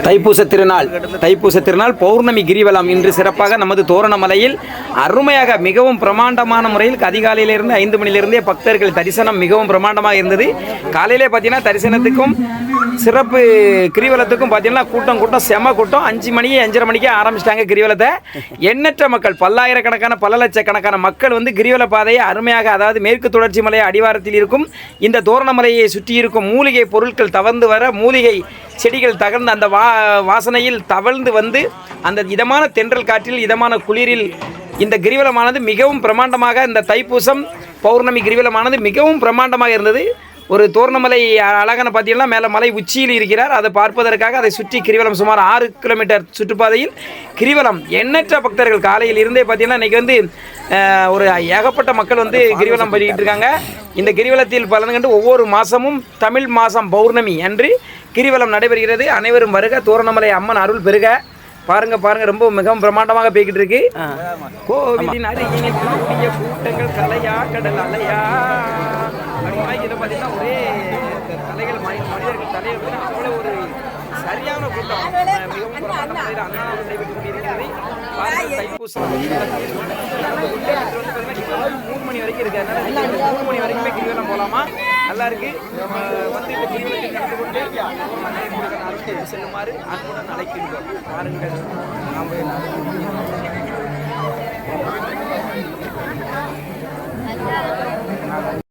தைப்பூச திருநாள் பௌர்ணமி கிரிவலம் இன்று சிறப்பாக நமது தோரணமலையில் அருமையாக மிகவும் பிரமாண்டமான முறையில் அதிகாலையிலிருந்து 5 மணிலிருந்தே பக்தர்கள் தரிசனம் மிகவும் பிரமாண்டமாக இருந்தது. காலையிலே பார்த்தீங்கன்னா தரிசனத்துக்கும் சிறப்பு கிரிவலத்துக்கும் பார்த்தீங்கன்னா கூட்டம் செம கூட்டம். 5 மணி 5:30 மணிக்கே ஆரம்பிச்சிட்டாங்க கிரிவலத்தை. எண்ணற்ற மக்கள், பல்லாயிரக்கணக்கான பல லட்சக்கணக்கான மக்கள் வந்து கிரிவல பாதையை அருமையாக, அதாவது மேற்கு தொடர்ச்சி மலை அடிவாரத்தில் இருக்கும் இந்த தோரணமலையை சுற்றி இருக்கும் மூலிகை பொருட்கள் தவழ்ந்து வர, மூலிகை செடிகள் தகர்ந்து அந்த வாசனையில் தவழ்ந்து வந்து அந்த இதமான தென்றல் காற்றில் இதமான குளிரில் இந்த கிரிவலமானது மிகவும் பிரமாண்டமாக, இந்த தைப்பூசம் பௌர்ணமி கிரிவலமானது மிகவும் பிரமாண்டமாக இருந்தது. ஒரு தோரணமலை அழகான பார்த்தீங்கன்னா மேலே மலை உச்சியில் இருக்கிறார். அதை பார்ப்பதற்காக அதை சுற்றி கிரிவலம் சுமார் 6 கிலோமீட்டர் சுற்றுப்பாதையில் கிரிவலம். எண்ணற்ற பக்தர்கள் காலையில் இருந்தே பார்த்தீங்கன்னா இன்றைக்கி வந்து ஒரு ஏகப்பட்ட மக்கள் வந்து கிரிவலம் பண்ணிக்கிட்டு இருக்காங்க. இந்த கிரிவலத்தில் பலன் கண்டு ஒவ்வொரு மாதமும் தமிழ் மாதம் பௌர்ணமி அன்று கிரிவலம் நடைபெறுகிறது. அனைவரும் வருக, தோரணமலை அம்மன் அருள் பெருக. பாருங்க ரொம்ப மிகவும் பிரமாண்டமாக போய்கிட்டு இருக்கு. கோவிலின் அருகினில் கூடிய கூட்டங்கள் கலையா கடல் அலையா இதை பார்த்தீங்கன்னா ஒரே தலைகள் மனிதர்கள் தலையை அவ்வளோ ஒரு சரியான கூட்டம் மிகவும் பிரமாண்ட முறையில் அண்ணாநகர் நடைபெற்று கொண்டிருக்கிறது. தைப்பூசம் 3 மணி வரைக்கும் இருக்கு. அதனால 3 மணி வரைக்குமே கிரிவலம் போகலாமா, நல்லா இருக்கு. வந்து இந்த கிரிவலத்தை கலந்து கொண்டு செல்லுமாறு அன்புடன் அழைக்கின்றோம். பாருங்கள்.